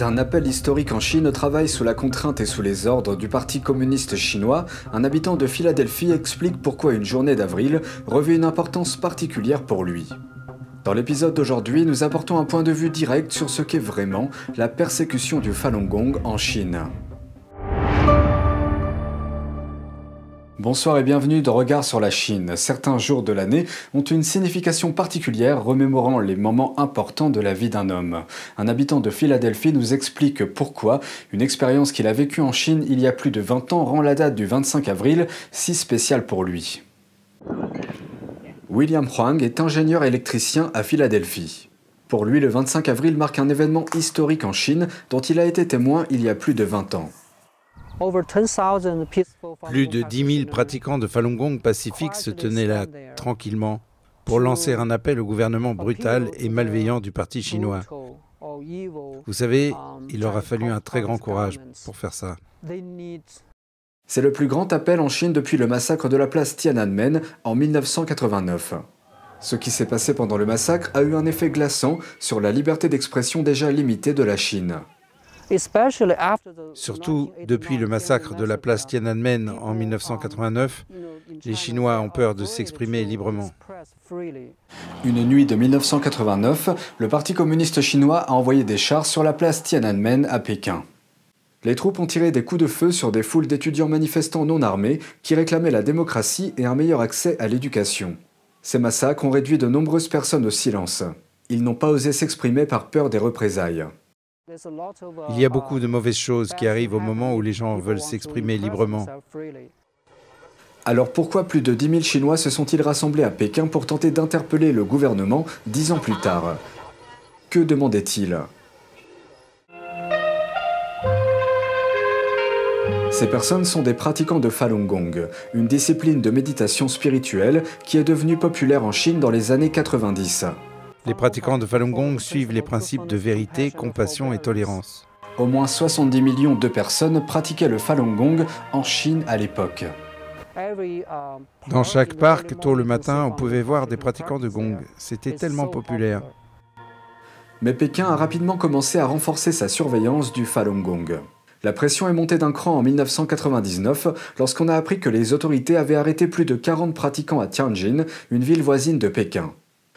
D'un appel historique en Chine, travaille sous la contrainte et sous les ordres du Parti communiste chinois, un habitant de Philadelphie explique pourquoi une journée d'avril revêt une importance particulière pour lui. Dans l'épisode d'aujourd'hui, nous apportons un point de vue direct sur ce qu'est vraiment la persécution du Falun Gong en Chine. Bonsoir et bienvenue dans Regard sur la Chine. Certains jours de l'année ont une signification particulière remémorant les moments importants de la vie d'un homme. Un habitant de Philadelphie nous explique pourquoi une expérience qu'il a vécue en Chine il y a plus de 20 ans rend la date du 25 avril si spéciale pour lui. William Huang est ingénieur électricien à Philadelphie. Pour lui, le 25 avril marque un événement historique en Chine dont il a été témoin il y a plus de 20 ans. Plus de 10 000 pratiquants de Falun Gong pacifiques se tenaient là, tranquillement, pour lancer un appel au gouvernement brutal et malveillant du parti chinois. Vous savez, il leur a fallu un très grand courage pour faire ça. C'est le plus grand appel en Chine depuis le massacre de la place Tiananmen en 1989. Ce qui s'est passé pendant le massacre a eu un effet glaçant sur la liberté d'expression déjà limitée de la Chine. Surtout depuis le massacre de la place Tiananmen en 1989, les Chinois ont peur de s'exprimer librement. Une nuit de 1989, le Parti communiste chinois a envoyé des chars sur la place Tiananmen à Pékin. Les troupes ont tiré des coups de feu sur des foules d'étudiants manifestants non armés qui réclamaient la démocratie et un meilleur accès à l'éducation. Ces massacres ont réduit de nombreuses personnes au silence. Ils n'ont pas osé s'exprimer par peur des représailles. Il y a beaucoup de mauvaises choses qui arrivent au moment où les gens veulent s'exprimer librement. Alors pourquoi plus de 10 000 Chinois se sont-ils rassemblés à Pékin pour tenter d'interpeller le gouvernement 10 ans plus tard? Que demandaient-ils? Ces personnes sont des pratiquants de Falun Gong, une discipline de méditation spirituelle qui est devenue populaire en Chine dans les années 90. Les pratiquants de Falun Gong suivent les principes de vérité, compassion et tolérance. Au moins 70 millions de personnes pratiquaient le Falun Gong en Chine à l'époque. Dans chaque parc, tôt le matin, on pouvait voir des pratiquants de Gong. C'était tellement populaire. Mais Pékin a rapidement commencé à renforcer sa surveillance du Falun Gong. La pression est montée d'un cran en 1999 lorsqu'on a appris que les autorités avaient arrêté plus de 40 pratiquants à Tianjin, une ville voisine de Pékin.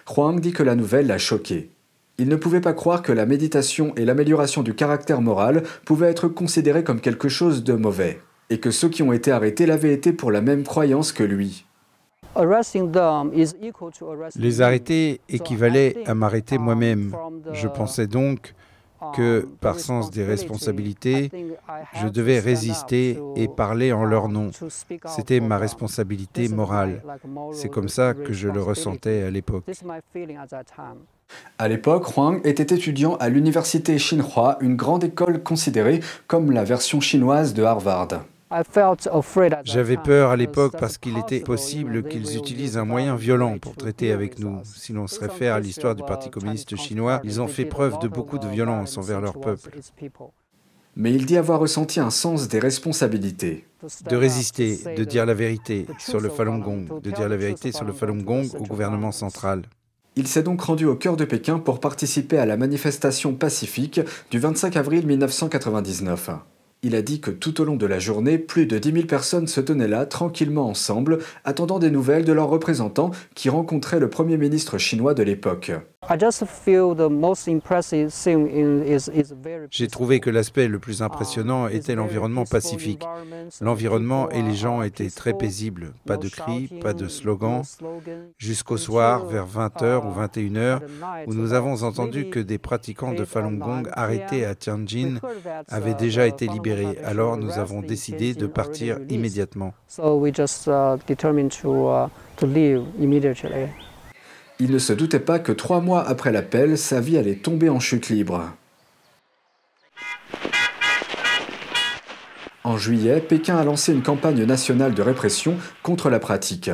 Huang dit que la nouvelle l'a choqué. Il ne pouvait pas croire que la méditation et l'amélioration du caractère moral pouvaient être considérées comme quelque chose de mauvais, et que ceux qui ont été arrêtés l'avaient été pour la même croyance que lui. Les arrêter équivalait à m'arrêter moi-même. Je pensais donc que, par sens des responsabilités, je devais résister et parler en leur nom. C'était ma responsabilité morale. C'est comme ça que je le ressentais à l'époque. À l'époque, Huang était étudiant à l'université Tsinghua, une grande école considérée comme la version chinoise de Harvard. J'avais peur à l'époque parce qu'il était possible qu'ils utilisent un moyen violent pour traiter avec nous. Si l'on se réfère à l'histoire du Parti communiste chinois, ils ont fait preuve de beaucoup de violence envers leur peuple. Mais il dit avoir ressenti un sens des responsabilités. De résister, de dire la vérité sur le Falun Gong, de dire la vérité sur le Falun Gong au gouvernement central. Il s'est donc rendu au cœur de Pékin pour participer à la manifestation pacifique du 25 avril 1999. Il a dit que tout au long de la journée, plus de 10 000 personnes se tenaient là, tranquillement ensemble, attendant des nouvelles de leurs représentants qui rencontraient le Premier ministre chinois de l'époque. J'ai trouvé que l'aspect le plus impressionnant était l'environnement pacifique. L'environnement et les gens étaient très paisibles. Pas de cris, pas de slogans. Jusqu'au soir, vers 20h ou 21h, où nous avons entendu que des pratiquants de Falun Gong arrêtés à Tianjin avaient déjà été libérés. Alors nous avons décidé de partir immédiatement. Il ne se doutait pas que 3 mois après l'appel, sa vie allait tomber en chute libre. En juillet, Pékin a lancé une campagne nationale de répression contre la pratique.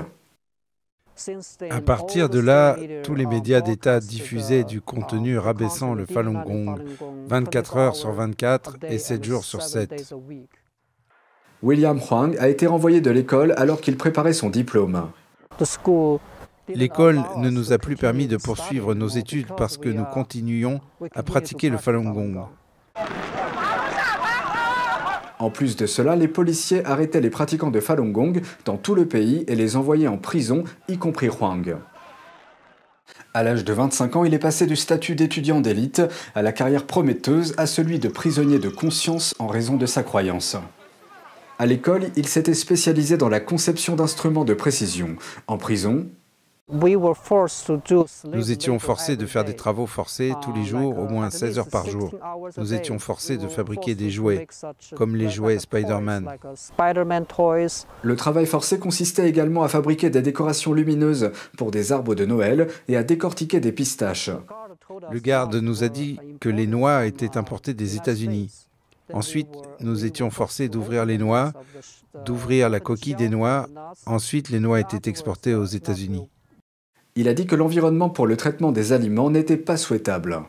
À partir de là, tous les médias d'État diffusaient du contenu rabaissant le Falun Gong, 24 heures sur 24 et 7 jours sur 7. William Huang a été renvoyé de l'école alors qu'il préparait son diplôme. L'école ne nous a plus permis de poursuivre nos études parce que nous continuions à pratiquer le Falun Gong. En plus de cela, les policiers arrêtaient les pratiquants de Falun Gong dans tout le pays et les envoyaient en prison, y compris Huang. À l'âge de 25 ans, il est passé du statut d'étudiant d'élite à la carrière prometteuse à celui de prisonnier de conscience en raison de sa croyance. À l'école, il s'était spécialisé dans la conception d'instruments de précision. En prison, nous étions forcés de faire des travaux forcés tous les jours, au moins 16 heures par jour. Nous étions forcés de fabriquer des jouets, comme les jouets Spider-Man. Le travail forcé consistait également à fabriquer des décorations lumineuses pour des arbres de Noël et à décortiquer des pistaches. Le garde nous a dit que les noix étaient importées des États-Unis. Ensuite, nous étions forcés d'ouvrir les noix, d'ouvrir la coquille des noix. Ensuite, les noix étaient exportées aux États-Unis. Il a dit que l'environnement pour le traitement des aliments n'était pas souhaitable.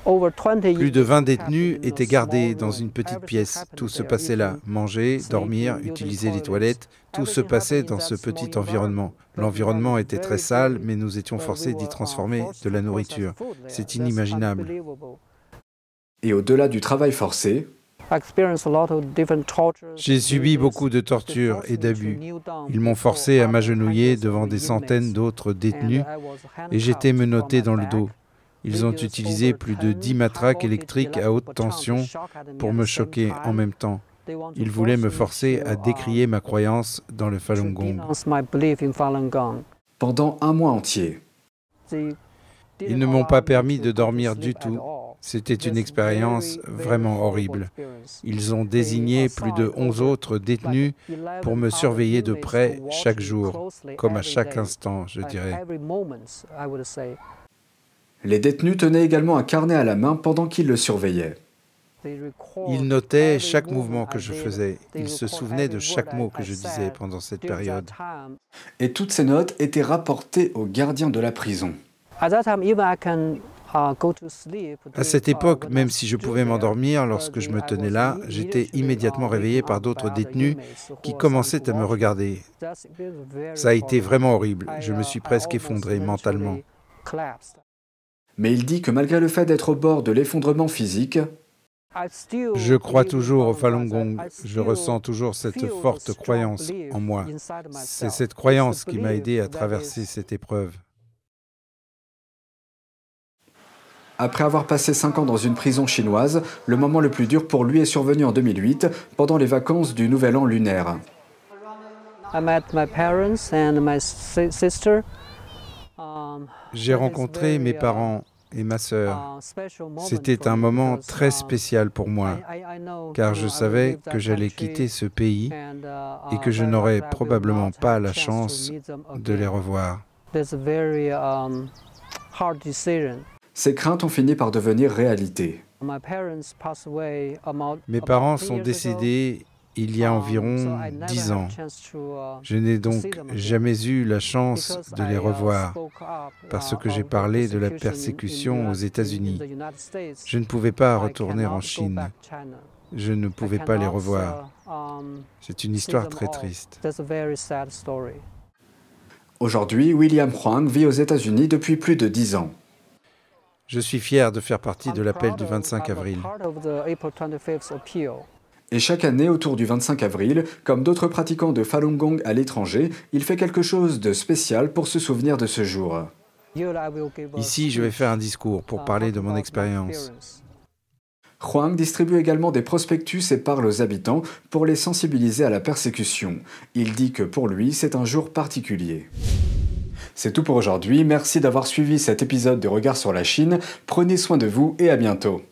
Plus de 20 détenus étaient gardés dans une petite pièce. Tout se passait là. Manger, dormir, utiliser les toilettes, tout se passait dans ce petit environnement. L'environnement était très sale, mais nous étions forcés d'y transformer de la nourriture. C'est inimaginable. Et au-delà du travail forcé, j'ai subi beaucoup de tortures et d'abus. Ils m'ont forcé à m'agenouiller devant des centaines d'autres détenus et j'étais menotté dans le dos. Ils ont utilisé plus de 10 matraques électriques à haute tension pour me choquer en même temps. Ils voulaient me forcer à décrier ma croyance dans le Falun Gong. Pendant un mois entier. Ils ne m'ont pas permis de dormir du tout. C'était une expérience vraiment horrible. Ils ont désigné plus de 11 autres détenus pour me surveiller de près chaque jour, comme à chaque instant, je dirais. Les détenus tenaient également un carnet à la main pendant qu'ils le surveillaient. Ils notaient chaque mouvement que je faisais. Ils se souvenaient de chaque mot que je disais pendant cette période. Et toutes ces notes étaient rapportées aux gardiens de la prison. À cette époque, même si je pouvais m'endormir lorsque je me tenais là, j'étais immédiatement réveillé par d'autres détenus qui commençaient à me regarder. Ça a été vraiment horrible. Je me suis presque effondré mentalement. Mais il dit que malgré le fait d'être au bord de l'effondrement physique, je crois toujours au Falun Gong. Je ressens toujours cette forte croyance en moi. C'est cette croyance qui m'a aidé à traverser cette épreuve. Après avoir passé 5 ans dans une prison chinoise, le moment le plus dur pour lui est survenu en 2008, pendant les vacances du Nouvel An lunaire. J'ai rencontré mes parents et ma sœur. C'était un moment très spécial pour moi, car je savais que j'allais quitter ce pays et que je n'aurais probablement pas la chance de les revoir. Ces craintes ont fini par devenir réalité. Mes parents sont décédés il y a environ 10 ans. Je n'ai donc jamais eu la chance de les revoir parce que j'ai parlé de la persécution aux États-Unis. Je ne pouvais pas retourner en Chine. Je ne pouvais pas les revoir. C'est une histoire très triste. Aujourd'hui, William Huang vit aux États-Unis depuis plus de 10 ans. Je suis fier de faire partie de l'appel du 25 avril. Et chaque année, autour du 25 avril, comme d'autres pratiquants de Falun Gong à l'étranger, il fait quelque chose de spécial pour se souvenir de ce jour. Ici, je vais faire un discours pour parler de mon expérience. Huang distribue également des prospectus et parle aux habitants pour les sensibiliser à la persécution. Il dit que pour lui, c'est un jour particulier. C'est tout pour aujourd'hui, merci d'avoir suivi cet épisode de Regard sur la Chine, prenez soin de vous et à bientôt.